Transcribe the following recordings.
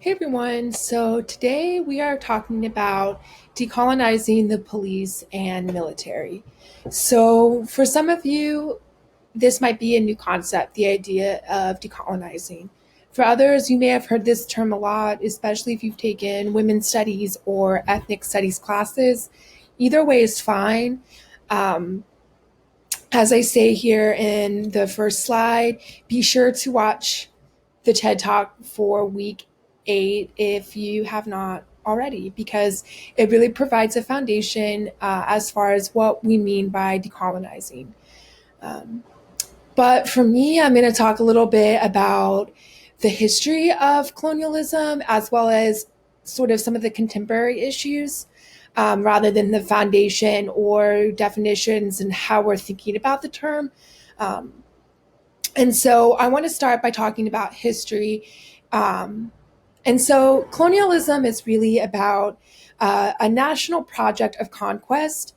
Hey everyone, so today we are talking about decolonizing the police and military. So, for some of you, this might be a new concept, the idea of decolonizing. For others, you may have heard this term a lot, especially if you've taken women's studies or ethnic studies classes. Either way is fine. Um, as I say here in the first slide, be sure to watch the TED Talk for week 8 if you have not already, because it really provides a foundation as far as what we mean by decolonizing. Um, but for me, I'm going to talk a little bit about the history of colonialism as well as sort of some of the contemporary issues. Rather than the foundation or definitions and how we're thinking about the term. Um, and so I want to start by talking about history. Um, and so colonialism is really about a national project of conquest.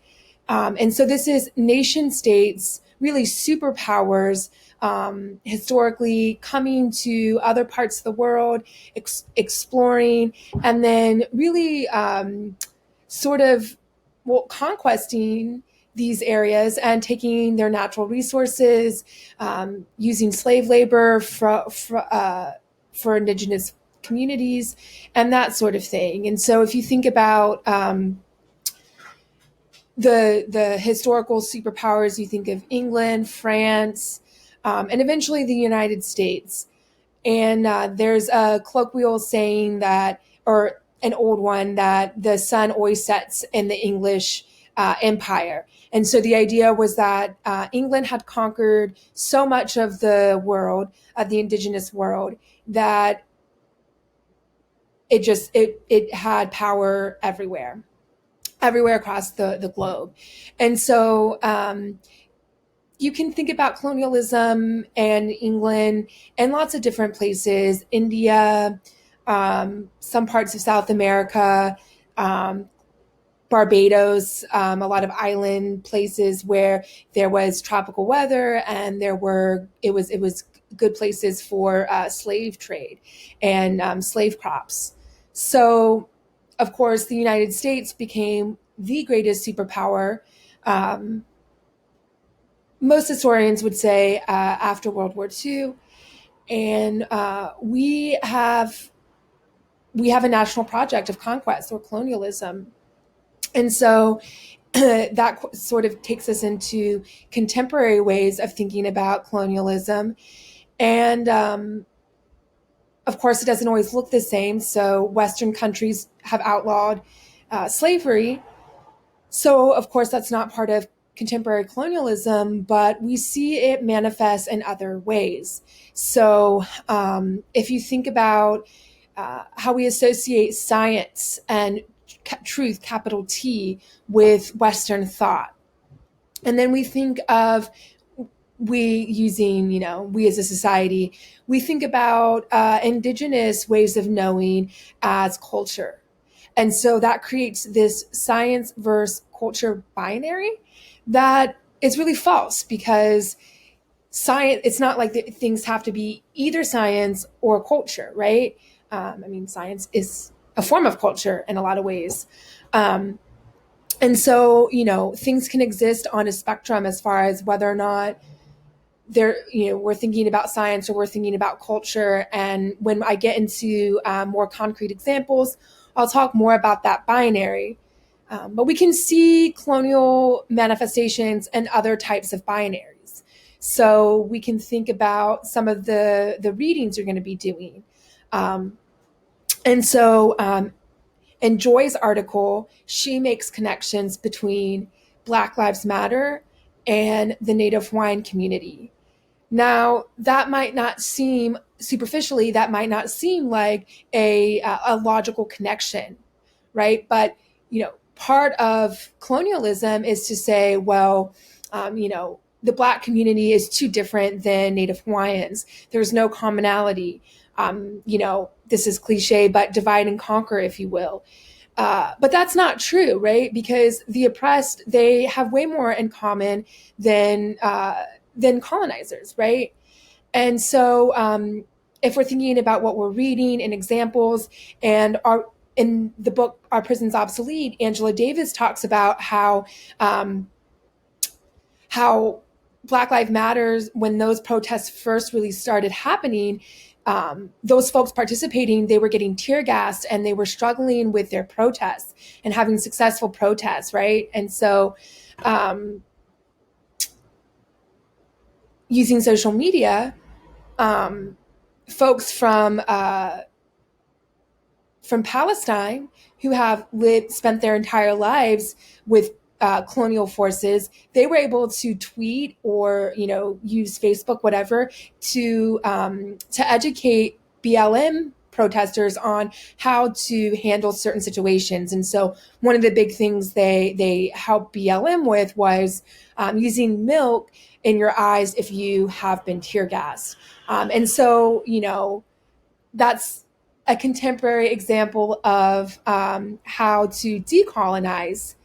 And so this is nation states, really superpowers, historically coming to other parts of the world, exploring, and then really sort of conquesting these areas and taking their natural resources, using slave labor for indigenous communities, and that sort of thing. And so, if you think about the historical superpowers, you think of England, France, and eventually the United States. And there's a colloquial saying that, or an old one, that the sun always sets in the English empire. And so the idea was that England had conquered so much of the world, of the indigenous world, that it had power everywhere across the globe. And so you can think about colonialism and England and lots of different places, India, some parts of South America, um, Barbados, a lot of island places where there was tropical weather and it was good places for slave trade and slave crops. So, of course, the United States became the greatest superpower. Um, Most historians would say after World War II, and we have a national project of conquest or colonialism, and so that sort of takes us into contemporary ways of thinking about colonialism, and of course, it doesn't always look the same. So, Western countries have outlawed slavery. So, of course, that's not part of contemporary colonialism, but we see it manifest in other ways. So, if you think about how we associate science and truth, capital T, with Western thought, and then we think of we as a society, we think about indigenous ways of knowing as culture. And so that creates this science versus culture binary that is really false, because science, it's not like things have to be either science or culture, right? I mean, science is a form of culture in a lot of ways. Um, and so, things can exist on a spectrum as far as whether or not we're thinking about science or we're thinking about culture. And when I get into more concrete examples, I'll talk more about that binary. But we can see colonial manifestations and other types of binaries. So we can think about some of the readings you're going to be doing. Um, and so in Joy's article, she makes connections between Black Lives Matter and the Native Hawaiian community. Now, that might not seem superficially, that might not seem like a logical connection, right? But part of colonialism is to say, well, the Black community is too different than Native Hawaiians. There's no commonality. This is cliche, but divide and conquer, if you will. But that's not true, right? Because the oppressed, they have way more in common than colonizers, right? And so if we're thinking about what we're reading and examples, and our in the book Our Prison's Obsolete, Angela Davis talks about um, how Black Lives Matters, when those protests first really started happening, those folks participating, they were getting tear gassed and they were struggling with their protests and having successful protests, right? And so um, using social media, um, folks from Palestine who have spent their entire lives with colonial forces, they were able to tweet or use Facebook, whatever, to educate BLM protesters on how to handle certain situations. And so one of the big things they helped BLM with was using milk in your eyes if you have been tear gassed. And so that's a contemporary example of how to decolonize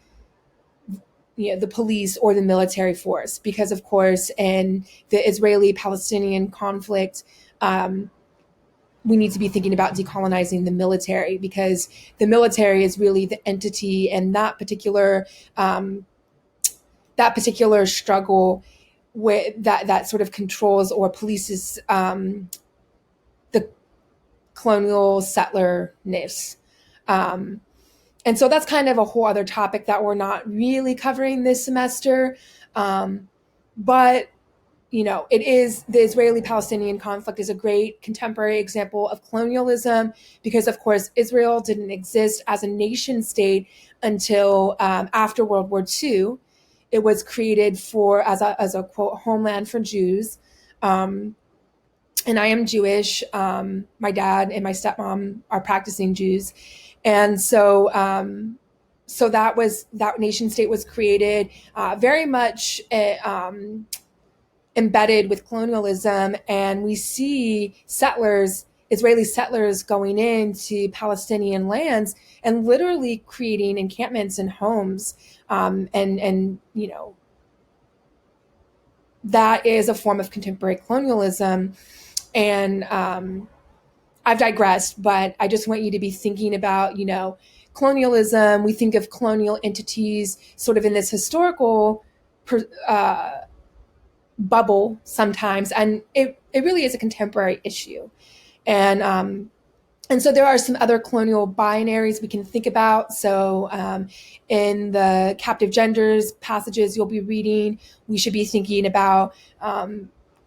the police or the military force, because of course in the Israeli-Palestinian conflict, we need to be thinking about decolonizing the military, because the military is really the entity, and that particular struggle with that sort of controls or polices the colonial settlerness. And so that's kind of a whole other topic that we're not really covering this semester. But it is, the Israeli-Palestinian conflict is a great contemporary example of colonialism, because of course Israel didn't exist as a nation state until after World War II. It was created as a quote homeland for Jews. And I am Jewish. My dad and my stepmom are practicing Jews. And so that nation state was created very much embedded with colonialism. And we see Israeli settlers going into Palestinian lands and literally creating encampments and homes. And that is a form of contemporary colonialism. And I've digressed, but I just want you to be thinking about, colonialism. We think of colonial entities sort of in this historical bubble sometimes, and it really is a contemporary issue. And so there are some other colonial binaries we can think about. So in the captive genders passages you'll be reading, we should be thinking about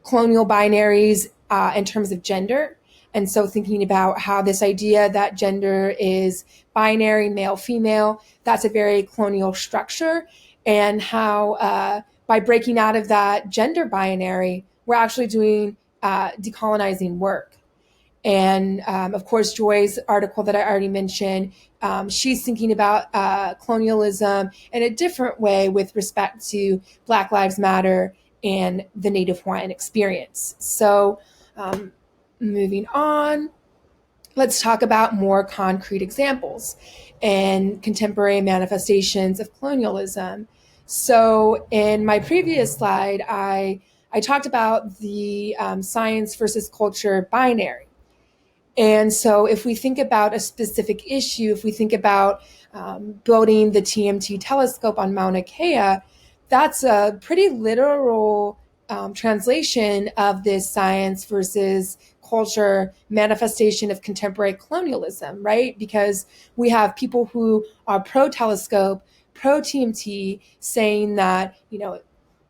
colonial binaries in terms of gender. And so thinking about how this idea that gender is binary, male, female, that's a very colonial structure, and how by breaking out of that gender binary, we're actually doing decolonizing work. And of course, Joy's article that I already mentioned, she's thinking about colonialism in a different way with respect to Black Lives Matter and the Native Hawaiian experience. So moving on, let's talk about more concrete examples and contemporary manifestations of colonialism. So in my previous slide, I talked about the science versus culture binary. And so if we think about a specific issue, if we think about building the TMT telescope on Mauna Kea, that's a pretty literal translation of this science versus culture manifestation of contemporary colonialism, right? Because we have people who are pro-telescope, pro-TMT, saying that,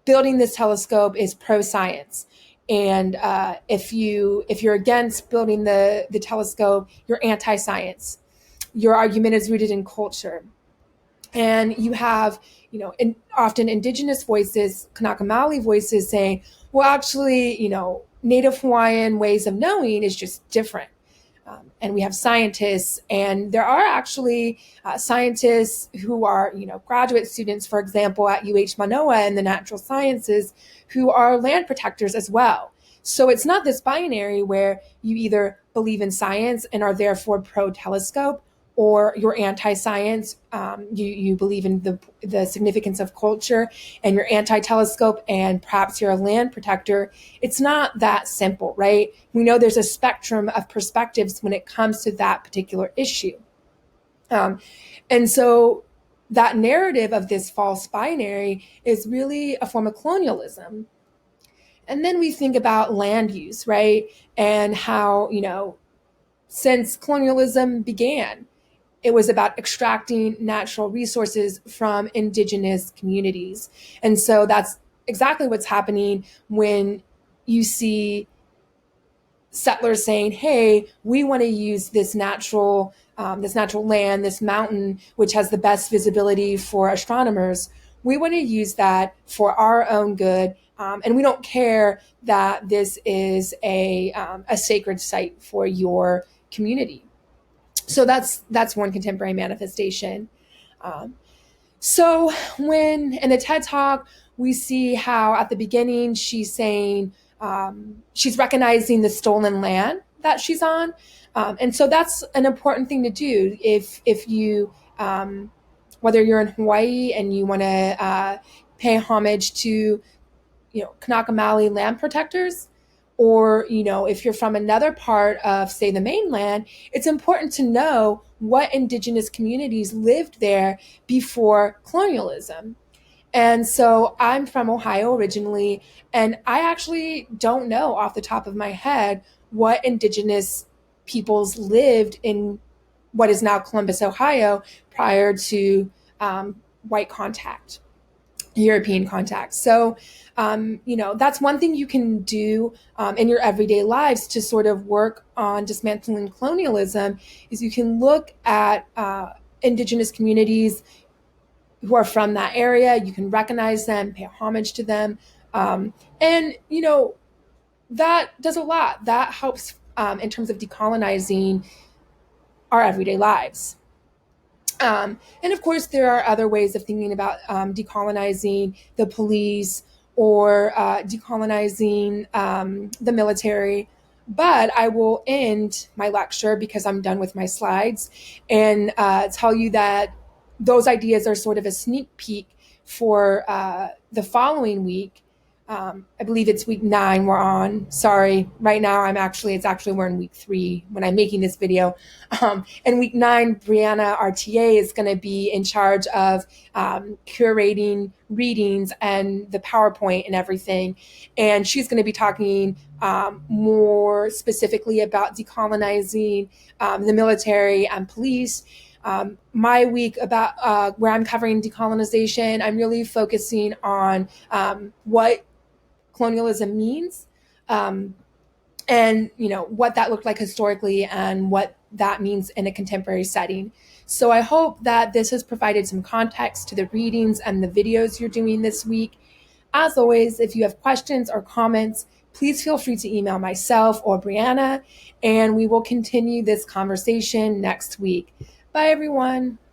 building this telescope is pro-science. And if you're against building the telescope, you're anti-science. Your argument is rooted in culture. And you have, often indigenous voices, Kanaka Maoli voices saying, well, actually, Native Hawaiian ways of knowing is just different. And we have scientists, and there are actually scientists who are, graduate students, for example, at UH Manoa in the natural sciences, who are land protectors as well. So it's not this binary where you either believe in science and are therefore pro-telescope, or you're anti-science, you believe in the significance of culture, and you're anti-telescope, and perhaps you're a land protector. It's not that simple, right? We know there's a spectrum of perspectives when it comes to that particular issue. Um, and so that narrative of this false binary is really a form of colonialism. And then we think about land use, right? And how, since colonialism began, it was about extracting natural resources from indigenous communities. And so that's exactly what's happening when you see settlers saying, "Hey, we want to use this natural land, this mountain, which has the best visibility for astronomers. We want to use that for our own good, and we don't care that this is a sacred site for your community." So that's one contemporary manifestation. Um, so when in the TED Talk, we see how at the beginning she's saying she's recognizing the stolen land that she's on, and so that's an important thing to do if you whether you're in Hawaii and you want to pay homage to Kanaka Maoli land protectors, or if you're from another part of, say, the mainland, it's important to know what indigenous communities lived there before colonialism. And so I'm from Ohio originally, and I actually don't know off the top of my head what indigenous peoples lived in what is now Columbus, Ohio, prior to white contact. European contact. So, that's one thing you can do in your everyday lives to sort of work on dismantling colonialism is you can look at indigenous communities who are from that area. You can recognize them, pay homage to them. And, that does a lot. That helps in terms of decolonizing our everyday lives. And of course, there are other ways of thinking about decolonizing the police or decolonizing the military. But I will end my lecture because I'm done with my slides and tell you that those ideas are sort of a sneak peek for the following week. I believe it's week 9 we're on. Sorry, right now it's actually we're in week 3 when I'm making this video. And week 9, Brianna, our TA, is going to be in charge of curating readings and the PowerPoint and everything. And she's going to be talking more specifically about decolonizing the military and police. My week about where I'm covering decolonization, I'm really focusing on what colonialism means, and what that looked like historically and what that means in a contemporary setting. So I hope that this has provided some context to the readings and the videos you're doing this week. As always, if you have questions or comments, please feel free to email myself or Brianna, and we will continue this conversation next week. Bye, everyone.